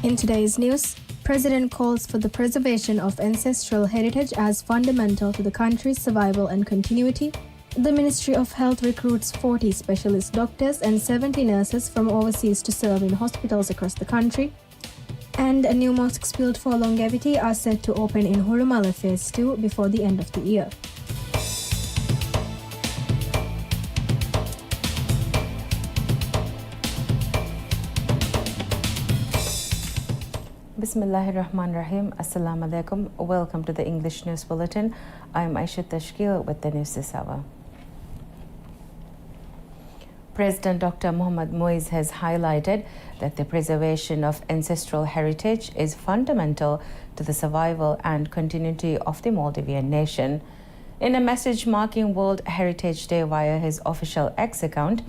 In today's news, President calls for the preservation of ancestral heritage as fundamental to the country's survival and continuity. The Ministry of Health recruits 40 specialist doctors and 70 nurses from overseas to serve in hospitals across the country. And new mosques built for longevity are set to open in Hurumala Phase 2 before the end of the year. Bismillahirrahmanirrahim. Assalamu alaikum. Welcome to the English News Bulletin. I'm Aisha Tashkil with the news this hour. President Dr. Mohammad Moise has highlighted that the preservation of ancestral heritage is fundamental to the survival and continuity of the Maldivian nation. In a message marking World Heritage Day via his official X account,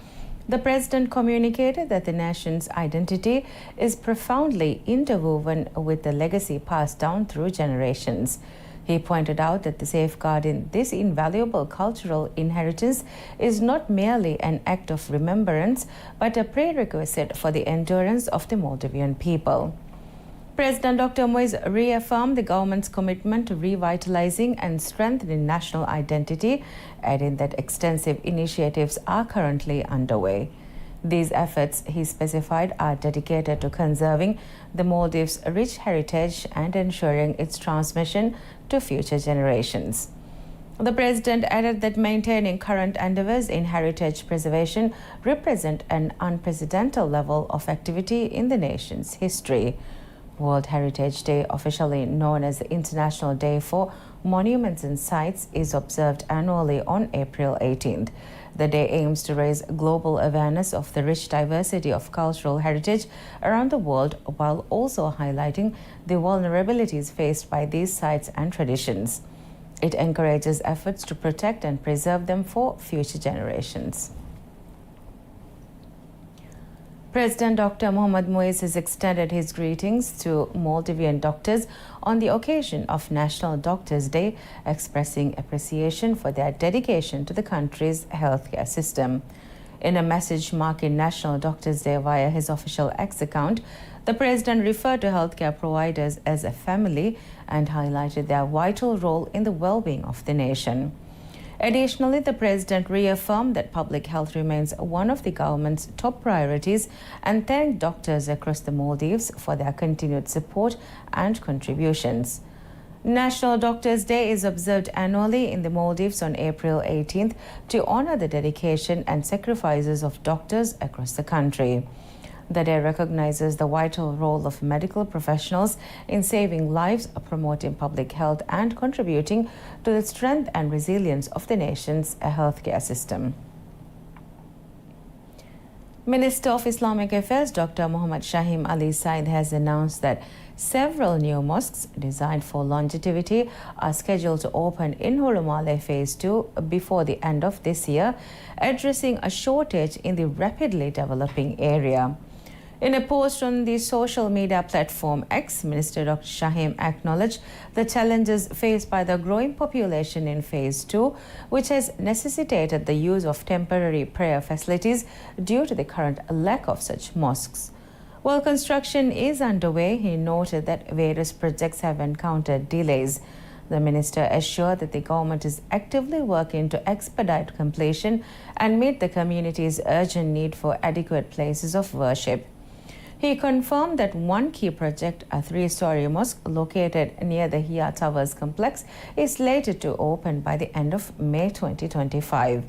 the president communicated that the nation's identity is profoundly interwoven with the legacy passed down through generations. He pointed out that the safeguarding this invaluable cultural inheritance is not merely an act of remembrance, but a prerequisite for the endurance of the Maldivian people. President Dr. Moise reaffirmed the government's commitment to revitalizing and strengthening national identity, adding that extensive initiatives are currently underway. These efforts, he specified, are dedicated to conserving the Maldives' rich heritage and ensuring its transmission to future generations. The president added that maintaining current endeavors in heritage preservation represent an unprecedented level of activity in the nation's history. World Heritage Day, officially known as the International Day for Monuments and Sites, is observed annually on April 18th. The day aims to raise global awareness of the rich diversity of cultural heritage around the world, while also highlighting the vulnerabilities faced by these sites and traditions. It encourages efforts to protect and preserve them for future generations. President Dr. Mohammad Moise has extended his greetings to Maldivian doctors on the occasion of National Doctors' Day, expressing appreciation for their dedication to the country's healthcare system. In a message marking National Doctors' Day via his official X account, the president referred to healthcare providers as a family and highlighted their vital role in the well-being of the nation. Additionally, the president reaffirmed that public health remains one of the government's top priorities and thanked doctors across the Maldives for their continued support and contributions. National Doctors' Day is observed annually in the Maldives on April 18th to honor the dedication and sacrifices of doctors across the country. The day recognizes the vital role of medical professionals in saving lives, promoting public health, and contributing to the strength and resilience of the nation's healthcare system. Minister of Islamic Affairs Dr. Muhammad Shahim Ali Said has announced that several new mosques designed for longevity are scheduled to open in Hurumala Phase 2 before the end of this year, addressing a shortage in the rapidly developing area. In a post on the social media platform X, Minister Dr. Shahim acknowledged the challenges faced by the growing population in Phase 2, which has necessitated the use of temporary prayer facilities due to the current lack of such mosques. While construction is underway, he noted that various projects have encountered delays. The minister assured that the government is actively working to expedite completion and meet the community's urgent need for adequate places of worship. He confirmed that one key project, a 3-story mosque located near the Hia Towers complex, is slated to open by the end of May 2025.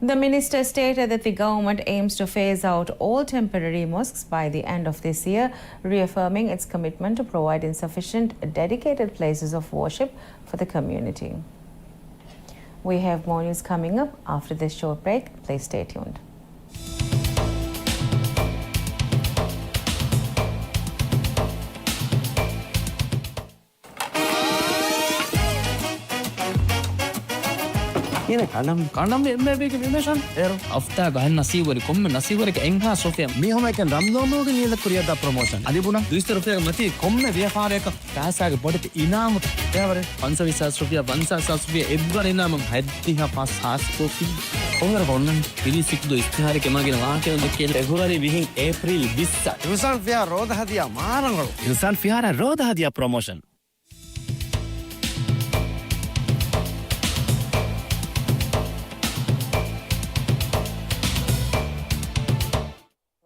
The minister stated that the government aims to phase out all temporary mosques by the end of this year, reaffirming its commitment to providing sufficient dedicated places of worship for the community. We have more news coming up after this short break. Please stay tuned. Ini kanam MBB information. After gahan nasiwari komme nasiwari engha Sofia. Me homa ek ramdomo ge nila kuriya da promotion. Adibuna 200 rupiah mati komme vyapareka kasaage bodite inam tevare 520 rupiah 500 rupiah edwar inam haddiha pas has kofi ඔවර පොන්නන් පිරිසික්දු ස්ථාරික මගෙන වාටයොන්ද කියල පෙබරවරි විහින් ඒප්‍රිල් 20 ඉවසන් ෆියා රෝධ හදියා මාරංගලු. ඉන්සන් ෆියාර රෝධ හදියා promotion.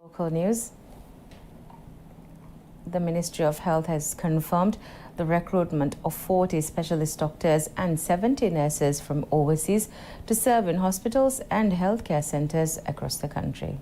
Local news. The Ministry of Health has confirmed the recruitment of 40 specialist doctors and 70 nurses from overseas to serve in hospitals and healthcare centres across the country.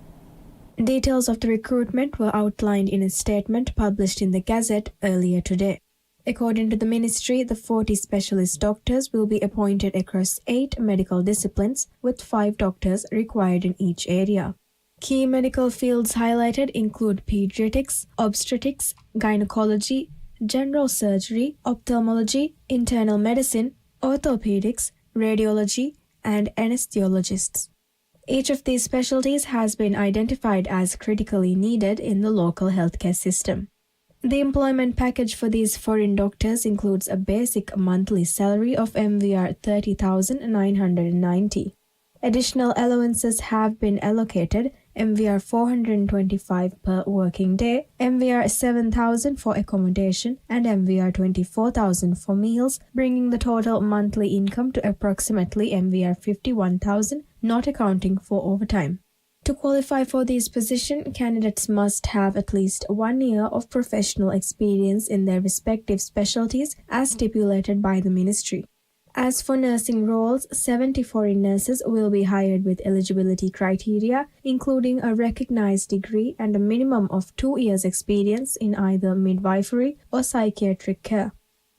Details of the recruitment were outlined in a statement published in the Gazette earlier today. According to the ministry, the 40 specialist doctors will be appointed across 8 medical disciplines, with 5 doctors required in each area. Key medical fields highlighted include pediatrics, obstetrics, gynecology, general surgery, ophthalmology, internal medicine, orthopedics, radiology, and anesthesiologists. Each of these specialties has been identified as critically needed in the local healthcare system. The employment package for these foreign doctors includes a basic monthly salary of MVR 30,990. Additional allowances have been allocated, MVR 425 per working day, MVR 7,000 for accommodation, and MVR 24,000 for meals, bringing the total monthly income to approximately MVR 51,000, not accounting for overtime. To qualify for this position, candidates must have at least 1 year of professional experience in their respective specialties as stipulated by the ministry. As for nursing roles, 70 foreign nurses will be hired with eligibility criteria, including a recognized degree and a minimum of 2 years' experience in either midwifery or psychiatric care.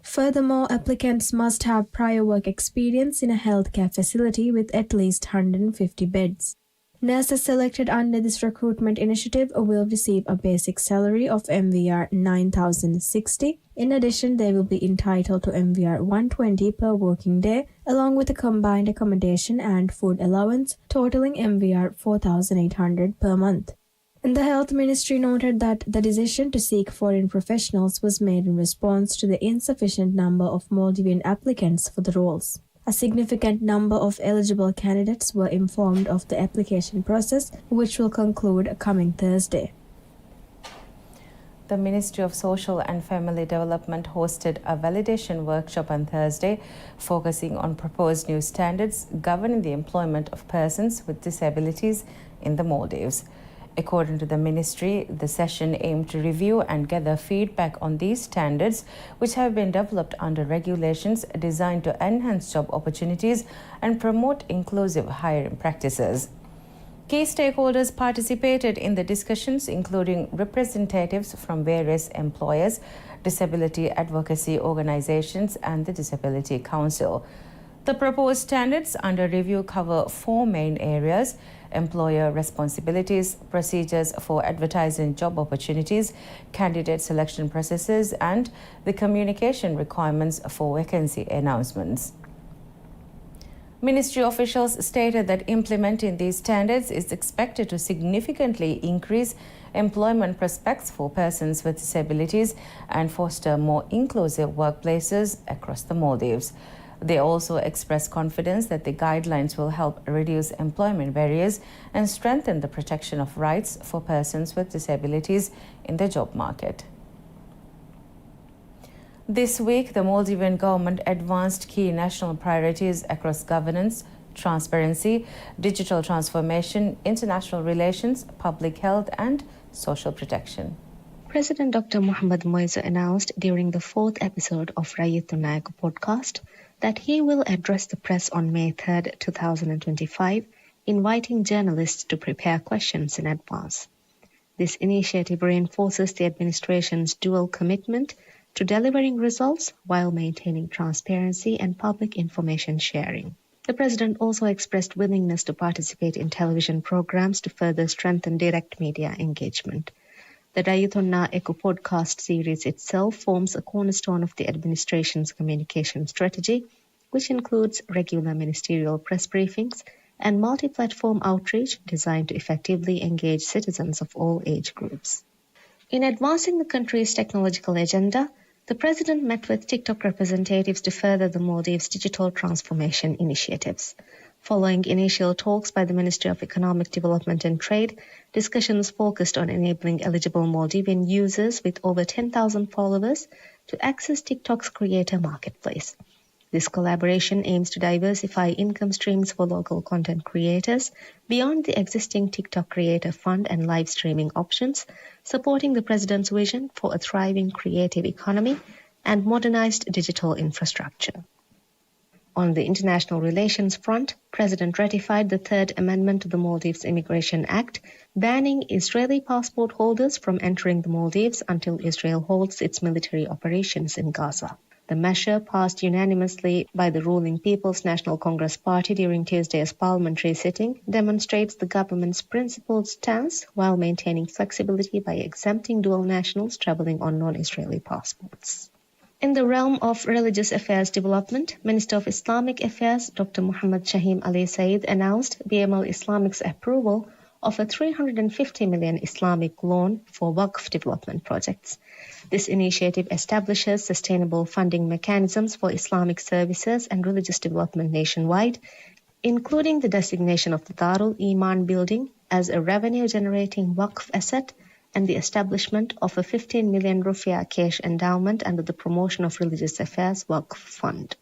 Furthermore, applicants must have prior work experience in a healthcare facility with at least 150 beds. Nurses selected under this recruitment initiative will receive a basic salary of MVR 9,060. In addition, they will be entitled to MVR 120 per working day, along with a combined accommodation and food allowance, totaling MVR 4,800 per month. And the Health Ministry noted that the decision to seek foreign professionals was made in response to the insufficient number of Maldivian applicants for the roles. A significant number of eligible candidates were informed of the application process, which will conclude coming Thursday. The Ministry of Social and Family Development hosted a validation workshop on Thursday, focusing on proposed new standards governing the employment of persons with disabilities in the Maldives. According to the ministry, the session aimed to review and gather feedback on these standards, which have been developed under regulations designed to enhance job opportunities and promote inclusive hiring practices. Key stakeholders participated in the discussions, including representatives from various employers, disability advocacy organizations, and the Disability Council. The proposed standards under review cover 4 main areas: employer responsibilities, procedures for advertising job opportunities, candidate selection processes, and the communication requirements for vacancy announcements. Ministry officials stated that implementing these standards is expected to significantly increase employment prospects for persons with disabilities and foster more inclusive workplaces across the Maldives. They also expressed confidence that the guidelines will help reduce employment barriers and strengthen the protection of rights for persons with disabilities in the job market. This week, the Maldivian government advanced key national priorities across governance, transparency, digital transformation, international relations, public health, and social protection. President Dr. Mohammad Moise announced during the 4th episode of Rayituna Eko podcast that he will address the press on May 3, 2025, inviting journalists to prepare questions in advance. This initiative reinforces the administration's dual commitment to delivering results while maintaining transparency and public information sharing. The president also expressed willingness to participate in television programs to further strengthen direct media engagement. The Rayituna Eko podcast series itself forms a cornerstone of the administration's communication strategy, which includes regular ministerial press briefings and multi-platform outreach designed to effectively engage citizens of all age groups. In advancing the country's technological agenda, the president met with TikTok representatives to further the Maldives' digital transformation initiatives. Following initial talks by the Ministry of Economic Development and Trade, discussions focused on enabling eligible Maldivian users with over 10,000 followers to access TikTok's creator marketplace. This collaboration aims to diversify income streams for local content creators beyond the existing TikTok Creator Fund and live streaming options, supporting the President's vision for a thriving creative economy and modernized digital infrastructure. On the international relations front, President ratified the Third Amendment to the Maldives Immigration Act, banning Israeli passport holders from entering the Maldives until Israel holds its military operations in Gaza. The measure, passed unanimously by the ruling People's National Congress Party during Tuesday's parliamentary sitting, demonstrates the government's principled stance while maintaining flexibility by exempting dual nationals traveling on non-Israeli passports. In the realm of religious affairs development, Minister of Islamic Affairs Dr. Muhammad Shahim Ali Said announced BML Islamic's approval of a 350 million Islamic loan for Waqf development projects. This initiative establishes sustainable funding mechanisms for Islamic services and religious development nationwide, including the designation of the Darul Iman building as a revenue-generating Waqf asset and the establishment of a 15 million rupiah cash endowment under the Promotion of Religious Affairs Waqf Fund.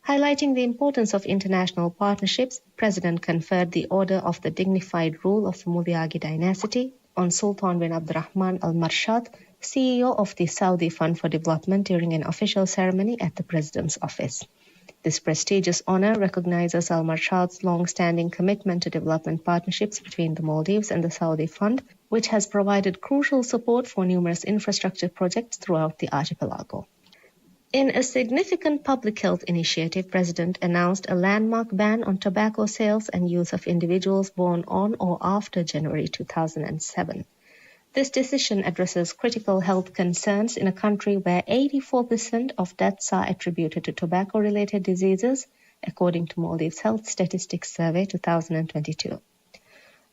Highlighting the importance of international partnerships, President conferred the Order of the Dignified Rule of the Mulyagi dynasty on Sultan bin Abdurrahman Al Marshad, CEO of the Saudi Fund for Development, during an official ceremony at the President's office. This prestigious honor recognizes Al Marshad's long-standing commitment to development partnerships between the Maldives and the Saudi Fund, which has provided crucial support for numerous infrastructure projects throughout the archipelago. In a significant public health initiative, President announced a landmark ban on tobacco sales and use of individuals born on or after January 2007. This decision addresses critical health concerns in a country where 84% of deaths are attributed to tobacco-related diseases, according to Maldives Health Statistics Survey 2022.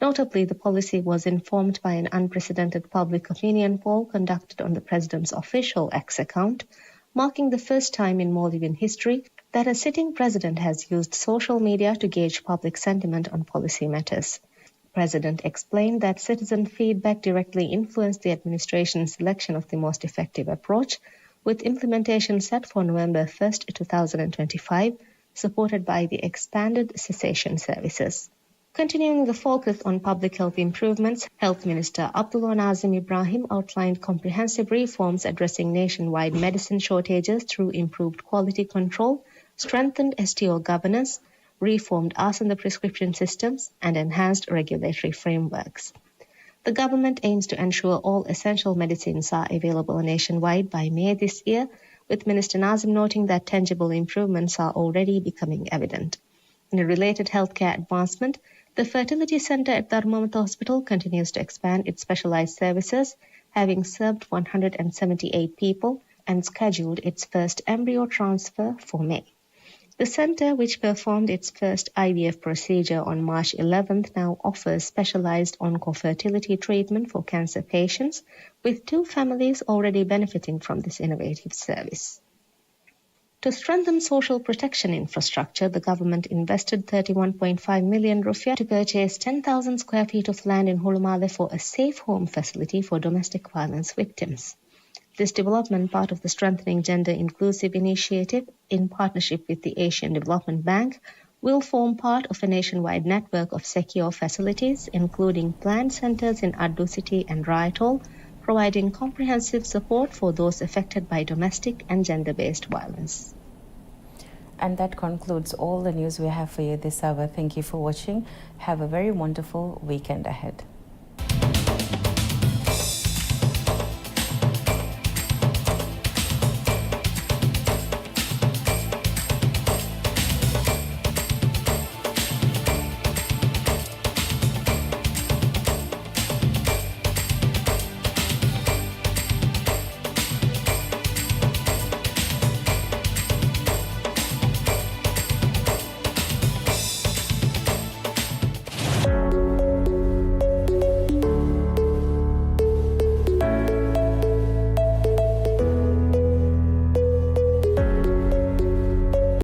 Notably, the policy was informed by an unprecedented public opinion poll conducted on the President's official X account, marking the first time in Maldivian history that a sitting president has used social media to gauge public sentiment on policy matters. The President explained that citizen feedback directly influenced the administration's selection of the most effective approach, with implementation set for November 1, 2025, supported by the expanded cessation services. Continuing the focus on public health improvements, Health Minister Abdullah Nazim Ibrahim outlined comprehensive reforms addressing nationwide medicine shortages through improved quality control, strengthened STO governance, reformed ASANDA prescription systems, and enhanced regulatory frameworks. The government aims to ensure all essential medicines are available nationwide by May this year, with Minister Nazim noting that tangible improvements are already becoming evident. In a related healthcare advancement, the Fertility Center at Dharmamata Hospital continues to expand its specialized services, having served 178 people and scheduled its first embryo transfer for May. The center, which performed its first IVF procedure on March 11th, now offers specialized oncofertility treatment for cancer patients, with 2 families already benefiting from this innovative service. To strengthen social protection infrastructure, the government invested 31.5 million rupiah to purchase 10,000 square feet of land in Hulumale for a safe home facility for domestic violence victims. This development, part of the Strengthening Gender Inclusive Initiative in partnership with the Asian Development Bank, will form part of a nationwide network of secure facilities, including planned centers in Addu City and Rayatol, providing comprehensive support for those affected by domestic and gender-based violence. And that concludes all the news we have for you this hour. Thank you for watching. Have a very wonderful weekend ahead.